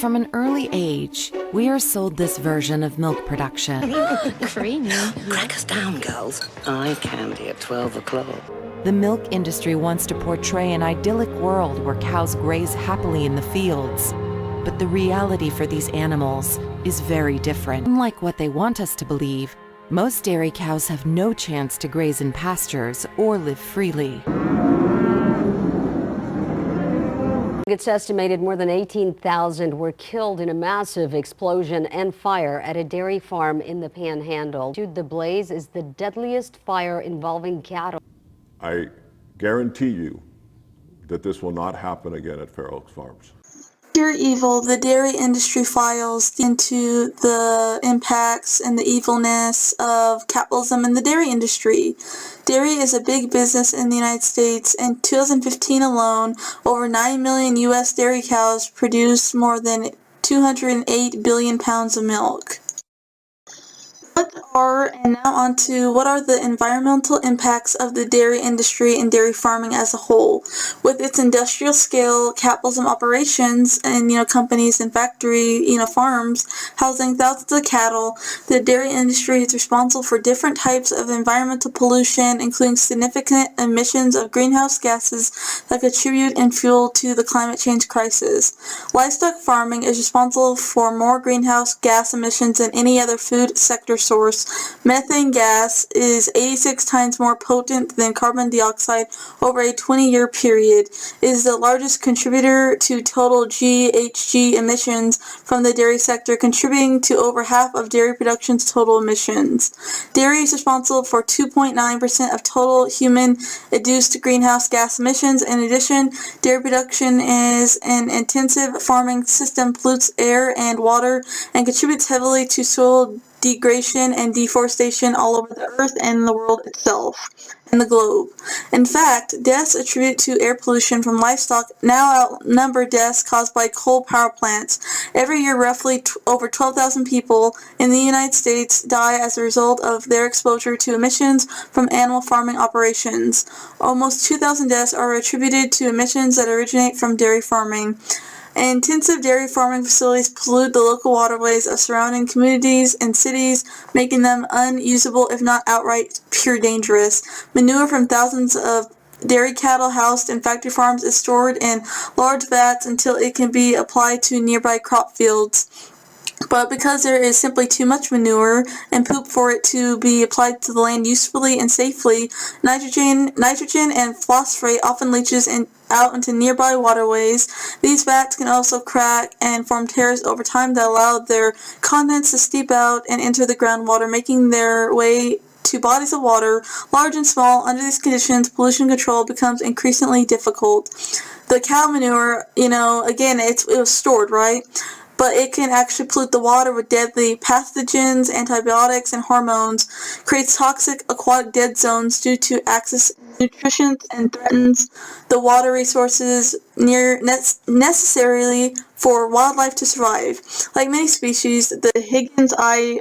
from an early age, we are sold this version of milk production. Creamy. Crack us down, girls. Eye candy at 12 o'clock. The milk industry wants to portray an idyllic world where cows graze happily in the fields. But the reality for these animals is very different. Unlike what they want us to believe, most dairy cows have no chance to graze in pastures or live freely. It's estimated more than 18,000 were killed in a massive explosion and fire at a dairy farm in the Panhandle. The blaze is the deadliest fire involving cattle. I guarantee you that this will not happen again at Fair Oaks Farms. Pure evil, the dairy industry files into the impacts and the evilness of capitalism in the dairy industry. Dairy is a big business in the United States. In 2015 alone, over 9 million U.S. dairy cows produced more than 208 billion pounds of milk. And now on to what are the environmental impacts of the dairy industry and dairy farming as a whole. With its industrial scale capitalism operations and companies and factory farms housing thousands of cattle, the dairy industry is responsible for different types of environmental pollution, including significant emissions of greenhouse gases that contribute and fuel to the climate change crisis. Livestock farming is responsible for more greenhouse gas emissions than any other food sector source. Methane gas is 86 times more potent than carbon dioxide over a 20-year period. It is the largest contributor to total GHG emissions from the dairy sector, contributing to over half of dairy production's total emissions. Dairy is responsible for 2.9% of total human-induced greenhouse gas emissions. In addition, dairy production is an intensive farming system, pollutes air and water, and contributes heavily to soil degradation and deforestation all over the earth and the world itself and the globe. In fact, deaths attributed to air pollution from livestock now outnumber deaths caused by coal power plants. Every year, roughly over 12,000 people in the United States die as a result of their exposure to emissions from animal farming operations. Almost 2,000 deaths are attributed to emissions that originate from dairy farming. Intensive dairy farming facilities pollute the local waterways of surrounding communities and cities, making them unusable if not outright pure dangerous. Manure from thousands of dairy cattle housed in factory farms is stored in large vats until it can be applied to nearby crop fields. But because there is simply too much manure and poop for it to be applied to the land usefully and safely, nitrogen and phosphate often leaches out into nearby waterways. These vats can also crack and form tears over time that allow their contents to seep out and enter the groundwater, making their way to bodies of water, large and small. Under these conditions, pollution control becomes increasingly difficult. The cow manure, again, it was stored, right? But it can actually pollute the water with deadly pathogens, antibiotics, and hormones, creates toxic aquatic dead zones due to excess nutrition, and threatens the water resources necessarily for wildlife to survive. Like many species, the Higgins eye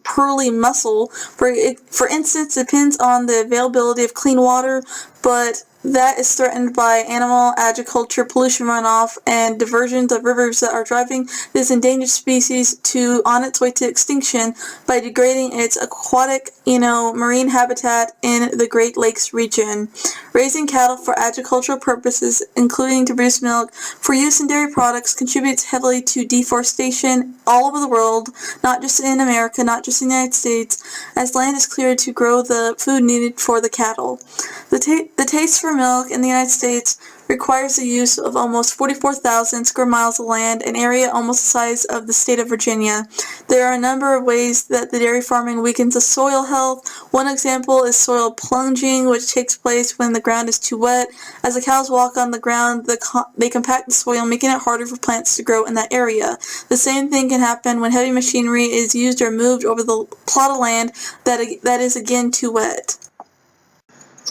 pearly mussel, for instance, depends on the availability of clean water, but that is threatened by animal agriculture, pollution runoff, and diversions of rivers that are driving this endangered species on its way to extinction by degrading its aquatic, marine habitat in the Great Lakes region. Raising cattle for agricultural purposes, including to produce milk for use in dairy products, contributes heavily to deforestation all over the world, not just in America, not just in the United States, as land is cleared to grow the food needed for the cattle. The taste for milk in the United States requires the use of almost 44,000 square miles of land, an area almost the size of the state of Virginia. There are a number of ways that the dairy farming weakens the soil health. One example is soil plunging, which takes place when the ground is too wet. As the cows walk on the ground, they compact the soil, making it harder for plants to grow in that area. The same thing can happen when heavy machinery is used or moved over the plot of land that is again too wet.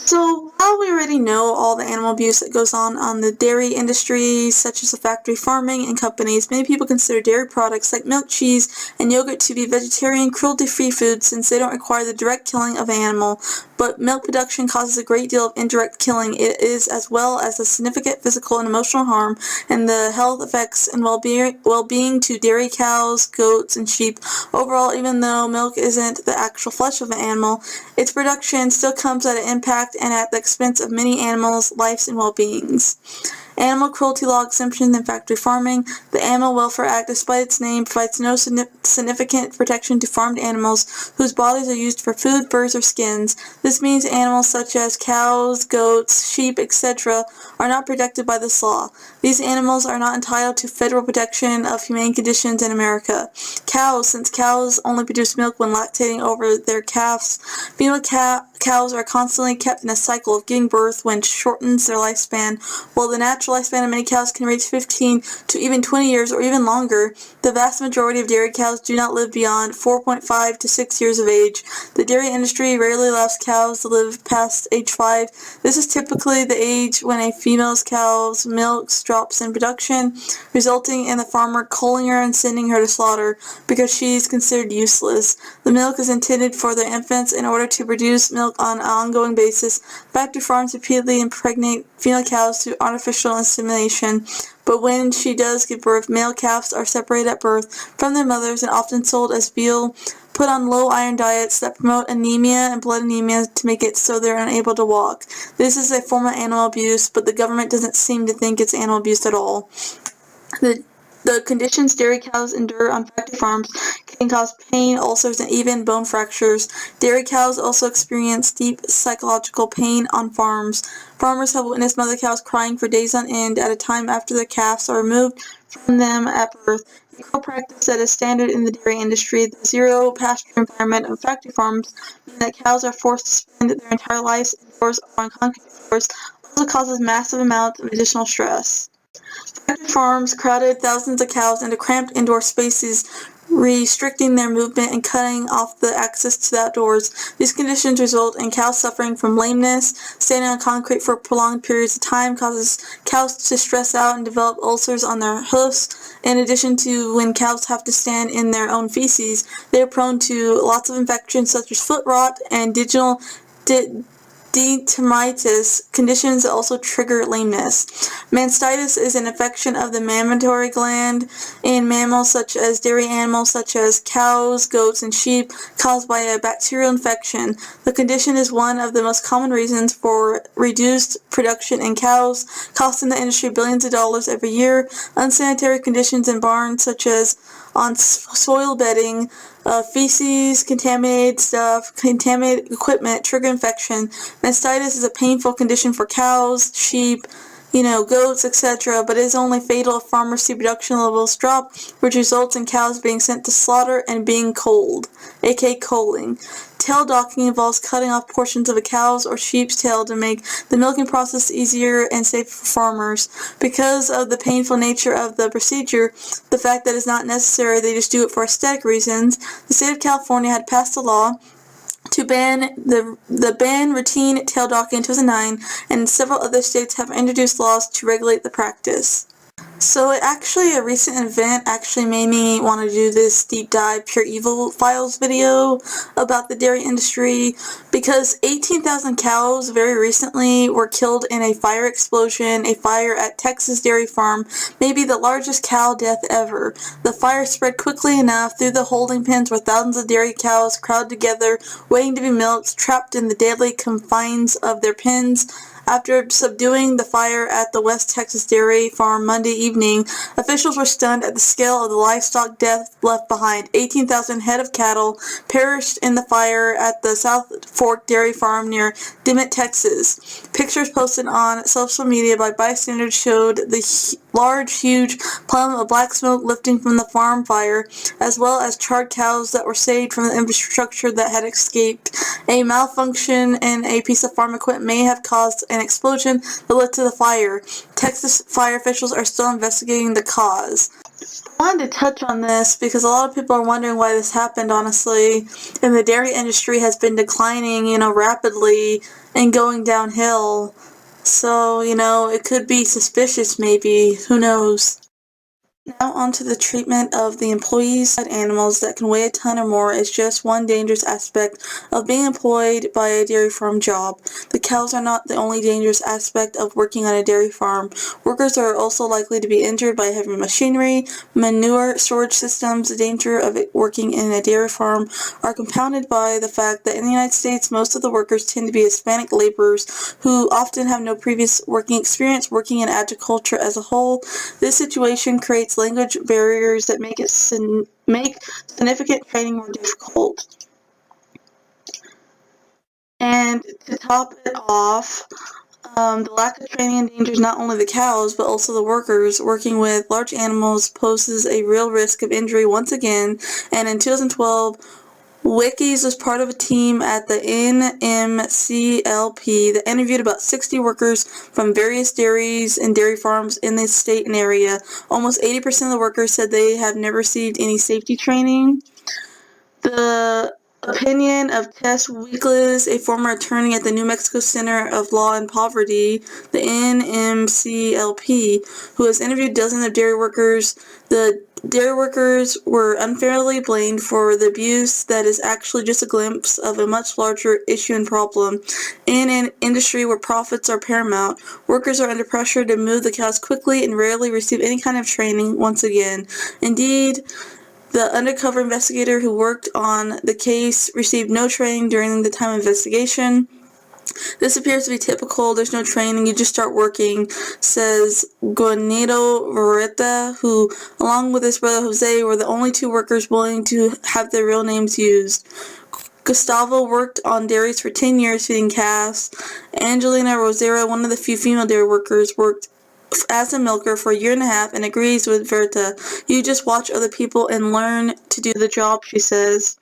So while we already know all the animal abuse that goes on the dairy industry, such as the factory farming and companies, many people consider dairy products like milk, cheese, and yogurt to be vegetarian, cruelty-free foods since they don't require the direct killing of an animal. But milk production causes a great deal of indirect killing. It is as well as a significant physical and emotional harm and the health effects and well-being to dairy cows, goats, and sheep. Overall, even though milk isn't the actual flesh of an animal, its production still comes at an impact and at the expense of many animals' lives and well-beings. Animal cruelty law exemptions in factory farming. The Animal Welfare Act, despite its name, provides no significant protection to farmed animals whose bodies are used for food, furs, or skins. This means animals such as cows, goats, sheep, etc. are not protected by this law. These animals are not entitled to federal protection of humane conditions in America. Cows, since cows only produce milk when lactating over their calves, female cows are constantly kept in a cycle of giving birth, which shortens their lifespan. While the natural lifespan of many cows can reach 15 to even 20 years or even longer, the vast majority of dairy cows do not live beyond 4.5 to 6 years of age. The dairy industry rarely allows cows to live past age 5. This is typically the age when a female cow's milk drops in production, resulting in the farmer culling her and sending her to slaughter because she is considered useless. The milk is intended for their infants. In order to produce milk on an ongoing basis, factory farms repeatedly impregnate female cows through artificial insemination. But when she does give birth, male calves are separated at birth from their mothers and often sold as veal, put on low iron diets that promote anemia and blood anemia to make it so they're unable to walk. This is a form of animal abuse, but the government doesn't seem to think it's animal abuse at all. The conditions dairy cows endure on factory farms can cause pain, ulcers, and even bone fractures. Dairy cows also experience deep psychological pain on farms. Farmers have witnessed mother cows crying for days on end at a time after their calves are removed from them at birth. A core practice that is standard in the dairy industry, the zero pasture environment of factory farms, meaning that cows are forced to spend their entire lives indoors or on concrete floors, also causes massive amounts of additional stress. Factory farms crowded thousands of cows into cramped indoor spaces, restricting their movement and cutting off the access to the outdoors. These conditions result in cows suffering from lameness. Standing on concrete for prolonged periods of time causes cows to stress out and develop ulcers on their hoofs. In addition to when cows have to stand in their own feces, they are prone to lots of infections such as foot rot and digital dermatitis, conditions that also trigger lameness. Mastitis is an infection of the mammary gland in mammals such as dairy animals such as cows, goats, and sheep, caused by a bacterial infection. The condition is one of the most common reasons for reduced production in cows, costing the industry billions of dollars every year. Unsanitary conditions in barns such as on soil bedding, feces, contaminated stuff, contaminated equipment trigger infection. Mastitis is a painful condition for cows, sheep, goats, etc., but it is only fatal if farmers see production levels drop, which results in cows being sent to slaughter and being culled, aka culling. Tail docking involves cutting off portions of a cow's or sheep's tail to make the milking process easier and safer for farmers. Because of the painful nature of the procedure, the fact that it's not necessary, they just do it for aesthetic reasons, the state of California had passed a law to ban routine tail docking in 2009, and several other states have introduced laws to regulate the practice. So a recent event actually made me want to do this deep dive Pure Evil Files video about the dairy industry, because 18,000 cows very recently were killed in a fire explosion, a fire at Texas dairy farm, maybe the largest cow death ever. The fire spread quickly enough through the holding pens where thousands of dairy cows crowded together, waiting to be milked, trapped in the deadly confines of their pens. After subduing the fire at the West Texas dairy farm Monday evening, officials were stunned at the scale of the livestock death left behind. 18,000 head of cattle perished in the fire at the South Fork dairy farm near Dimmitt, Texas. Pictures posted on social media by bystanders showed the huge plume of black smoke lifting from the farm fire, as well as charred cows that were saved from the infrastructure that had escaped. A malfunction in a piece of farm equipment may have caused an explosion that led to the fire. Texas fire officials are still investigating the cause. I wanted to touch on this because a lot of people are wondering why this happened, honestly. And the dairy industry has been declining, rapidly and going downhill. So, it could be suspicious maybe. Who knows? Now onto the treatment of the employees. Animals that can weigh a ton or more is just one dangerous aspect of being employed by a dairy farm job. The cows are not the only dangerous aspect of working on a dairy farm. Workers are also likely to be injured by heavy machinery, manure storage systems. The danger of working in a dairy farm are compounded by the fact that in the United States, most of the workers tend to be Hispanic laborers who often have no previous working experience working in agriculture as a whole. This situation creates language barriers that make significant training more difficult. And to top it off, the lack of training endangers not only the cows, but also the workers. Working with large animals poses a real risk of injury once again, and in 2012, Wikis was part of a team at the NMCLP that interviewed about 60 workers from various dairies and dairy farms in the state and area. Almost 80% of the workers said they have never received any safety training. The opinion of Tess Weekles, a former attorney at the New Mexico Center of Law and Poverty, the NMCLP, who has interviewed dozens of dairy workers. The dairy workers were unfairly blamed for the abuse that is actually just a glimpse of a much larger issue and problem. In an industry where profits are paramount, workers are under pressure to move the cows quickly and rarely receive any kind of training once again. Indeed, the undercover investigator who worked on the case received no training during the time of investigation. This appears to be typical. There's no training. You just start working, says Gonito Vareta, who, along with his brother Jose, were the only two workers willing to have their real names used. Gustavo worked on dairies for 10 years feeding calves. Angelina Rosera, one of the few female dairy workers, worked as a milker for a year and a half and agrees with Verta. You just watch other people and learn to do the job, she says.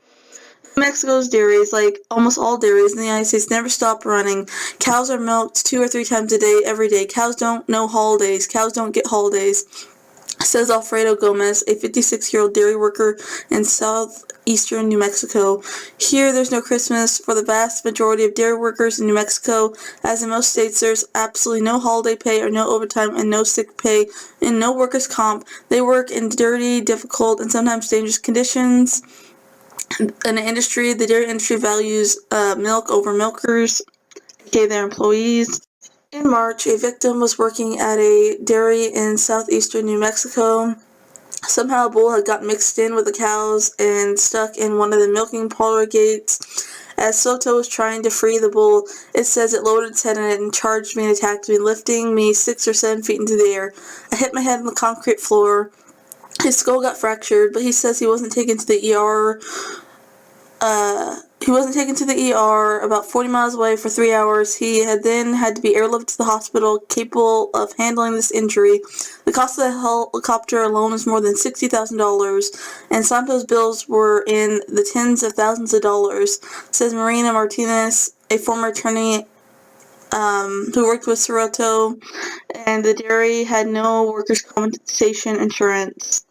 Mexico's dairies, like almost all dairies in the United States, never stop running. Cows are milked 2 or 3 times a day, every day. Cows don't know holidays. Cows don't get holidays, says Alfredo Gomez, a 56-year-old dairy worker in southeastern New Mexico. Here, there's no Christmas for the vast majority of dairy workers in New Mexico. As in most states, there's absolutely no holiday pay or no overtime and no sick pay and no workers' comp. They work in dirty, difficult, and sometimes dangerous conditions. In the industry, the dairy industry values milk over milkers, aka their employees. In March, a victim was working at a dairy in southeastern New Mexico. Somehow a bull had got mixed in with the cows and stuck in one of the milking parlor gates. As Soto was trying to free the bull, it says it lowered its head in it and charged me and attacked me, lifting me 6 or 7 feet into the air. I hit my head on the concrete floor. His skull got fractured, but he says he wasn't taken to the ER. He wasn't taken to the ER about 40 miles away for 3 hours. He had to be airlifted to the hospital, capable of handling this injury. The cost of the helicopter alone is more than $60,000, and Santos' bills were in the tens of thousands of dollars, says Marina Martinez, a former attorney who worked with Soroto, and the dairy had no workers' compensation insurance.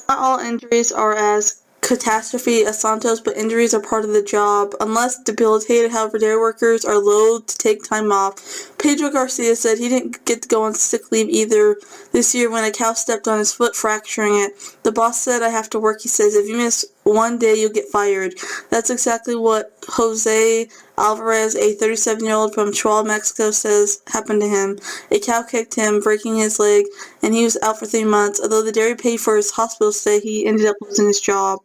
Not all injuries are as catastrophe as Santos, but injuries are part of the job. Unless debilitated, however, dairy workers are loath to take time off. Pedro Garcia said he didn't get to go on sick leave either this year when a cow stepped on his foot, fracturing it. The boss said, I have to work, he says. If you miss one day, you'll get fired. That's exactly what Jose Alvarez, a 37-year-old from Chihuahua, Mexico, says happened to him. A cow kicked him, breaking his leg, and he was out for 3 months. Although the dairy paid for his hospital stay, he ended up losing his job.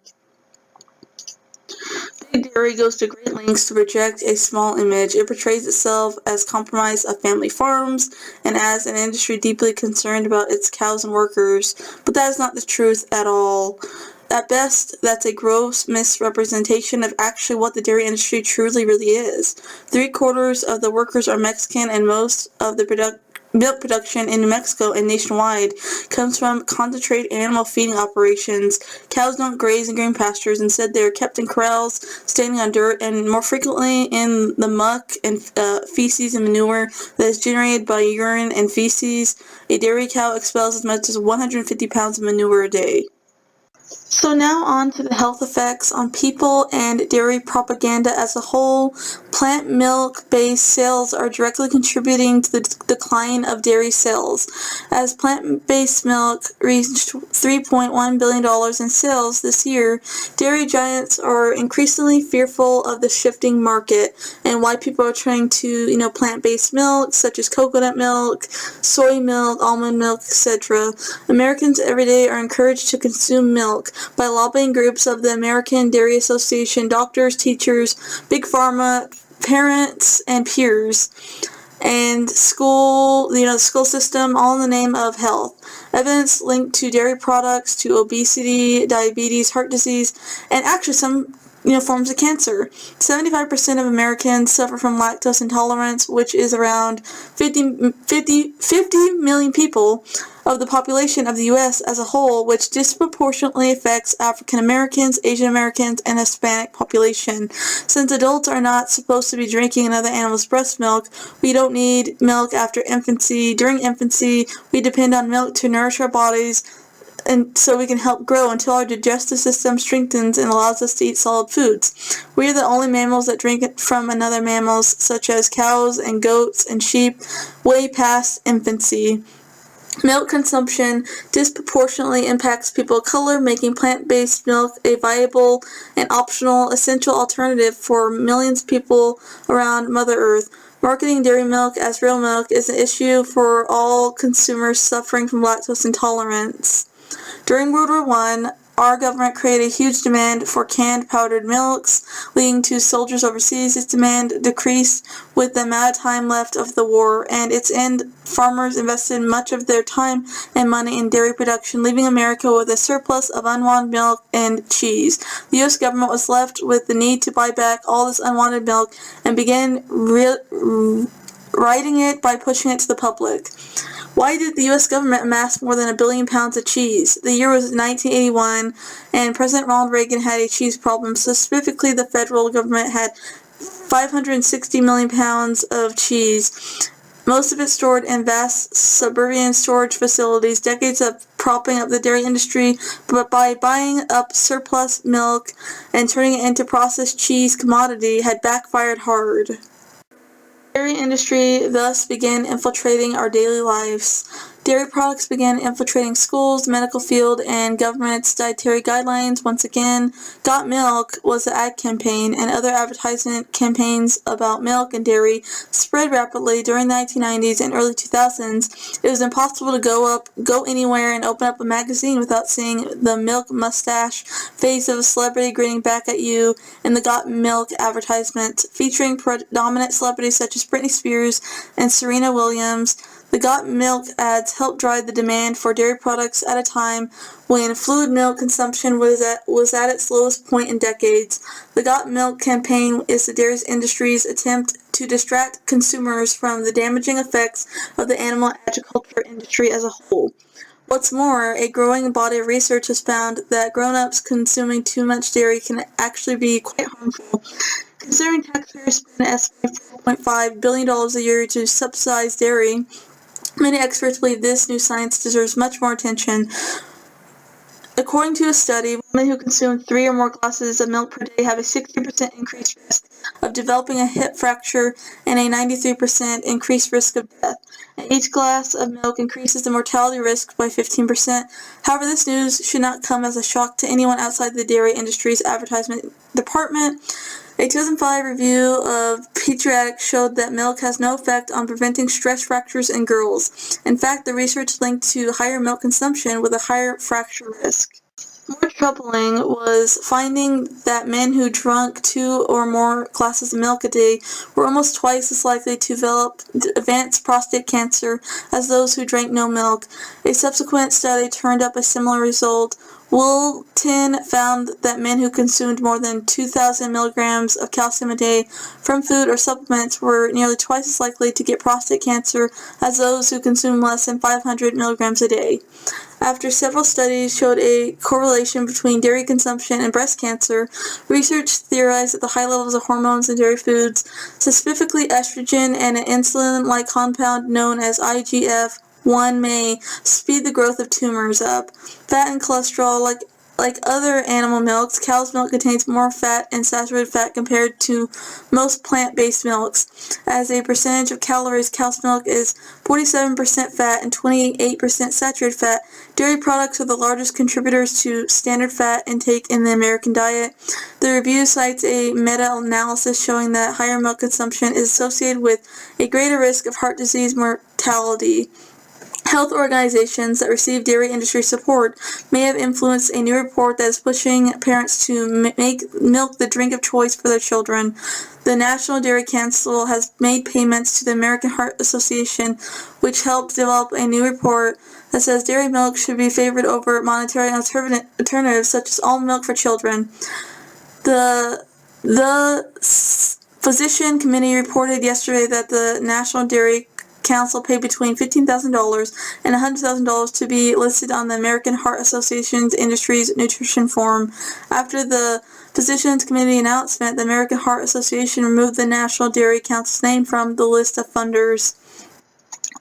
Big Dairy goes to great lengths to project a small image. It portrays itself as compromise of family farms and as an industry deeply concerned about its cows and workers. But that is not the truth at all. At best, that's a gross misrepresentation of actually what the dairy industry truly really is. 3/4 of the workers are Mexican, and most of the milk production in New Mexico and nationwide comes from concentrated animal feeding operations. Cows don't graze in green pastures. Instead, they are kept in corrals, standing on dirt, and more frequently in the muck and feces and manure that is generated by urine and feces. A dairy cow expels as much as 150 pounds of manure a day. So now on to the health effects on people and dairy propaganda as a whole. Plant milk-based sales are directly contributing to the decline of dairy sales. As plant-based milk reached $3.1 billion in sales this year, dairy giants are increasingly fearful of the shifting market and why people are trying to, plant-based milk, such as coconut milk, soy milk, almond milk, etc. Americans every day are encouraged to consume milk by lobbying groups of the American Dairy Association, doctors, teachers, big pharma, parents, and peers, and the school system, all in the name of health. Evidence linked to dairy products to obesity, diabetes, heart disease, and actually some forms of cancer. 75% of Americans suffer from lactose intolerance, which is around 50 million people of the population of the U.S. as a whole, which disproportionately affects African Americans, Asian Americans, and Hispanic population. Since adults are not supposed to be drinking another animal's breast milk, we don't need milk after infancy. During infancy, we depend on milk to nourish our bodies, and so we can help grow until our digestive system strengthens and allows us to eat solid foods. We are the only mammals that drink it from another mammals, such as cows and goats and sheep, way past infancy. Milk consumption disproportionately impacts people of color, making plant-based milk a viable and optional essential alternative for millions of people around Mother Earth. Marketing dairy milk as real milk is an issue for all consumers suffering from lactose intolerance. During World War I, our government created a huge demand for canned powdered milks, leading to soldiers overseas. This demand decreased with the amount of time left of the war, and its end, farmers invested much of their time and money in dairy production, leaving America with a surplus of unwanted milk and cheese. The U.S. government was left with the need to buy back all this unwanted milk and began righting it by pushing it to the public. Why did the U.S. government amass more than 1 billion pounds of cheese? The year was 1981, and President Ronald Reagan had a cheese problem. Specifically, the federal government had 560 million pounds of cheese, most of it stored in vast suburban storage facilities. Decades of propping up the dairy industry, but by buying up surplus milk and turning it into processed cheese commodity had backfired hard. The dairy industry thus began infiltrating our daily lives. Dairy products began infiltrating schools, the medical field, and government's dietary guidelines. Once again, Got Milk was the ad campaign, and other advertisement campaigns about milk and dairy spread rapidly during the 1990s and early 2000s. It was impossible to go anywhere and open up a magazine without seeing the milk mustache face of a celebrity grinning back at you in the Got Milk advertisement, featuring predominant celebrities such as Britney Spears and Serena Williams. The Got Milk ads helped drive the demand for dairy products at a time when fluid milk consumption was at its lowest point in decades. The Got Milk campaign is the dairy industry's attempt to distract consumers from the damaging effects of the animal agriculture industry as a whole. What's more, a growing body of research has found that grown-ups consuming too much dairy can actually be quite harmful. Considering taxpayers spend an estimated $4.5 billion a year to subsidize dairy, many experts believe this new science deserves much more attention. According to a study, women who consume 3 or more glasses of milk per day have a 60% increased risk of developing a hip fracture and a 93% increased risk of death. And each glass of milk increases the mortality risk by 15%. However, this news should not come as a shock to anyone outside the dairy industry's advertisement department. A 2005 review of Pediatrics showed that milk has no effect on preventing stress fractures in girls. In fact, the research linked to higher milk consumption with a higher fracture risk. More troubling was finding that men who drank 2 or more glasses of milk a day were almost twice as likely to develop advanced prostate cancer as those who drank no milk. A subsequent study turned up a similar result. Wilton found that men who consumed more than 2,000 milligrams of calcium a day from food or supplements were nearly twice as likely to get prostate cancer as those who consumed less than 500 milligrams a day. After several studies showed a correlation between dairy consumption and breast cancer, research theorized that the high levels of hormones in dairy foods, specifically estrogen and an insulin-like compound known as IGF-1, may speed the growth of tumors up. Fat and cholesterol, like other animal milks, cow's milk contains more fat and saturated fat compared to most plant-based milks. As a percentage of calories, cow's milk is 47% fat and 28% saturated fat. Dairy products are the largest contributors to standard fat intake in the American diet. The review cites a meta-analysis showing that higher milk consumption is associated with a greater risk of heart disease mortality. Health organizations that receive dairy industry support may have influenced a new report that is pushing parents to make milk the drink of choice for their children. The National Dairy Council has made payments to the American Heart Association, which helped develop a new report that says dairy milk should be favored over monetary alternatives such as almond milk for children. The Physician Committee reported yesterday that the National Dairy Council paid between $15,000 and $100,000 to be listed on the American Heart Association's Industries Nutrition Forum. After the Physicians Committee announcement, the American Heart Association removed the National Dairy Council's name from the list of funders.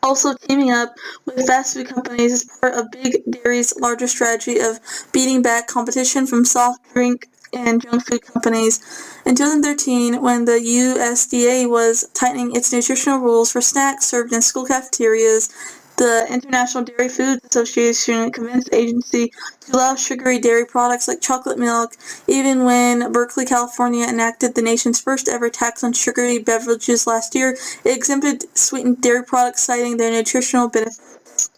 Also teaming up with fast food companies is part of Big Dairy's larger strategy of beating back competition from soft drink and junk food companies. In 2013, when the USDA was tightening its nutritional rules for snacks served in school cafeterias, the International Dairy Foods Association convinced the agency to allow sugary dairy products like chocolate milk, even when Berkeley, California enacted the nation's first ever tax on sugary beverages last year. It exempted sweetened dairy products, citing their nutritional benefits.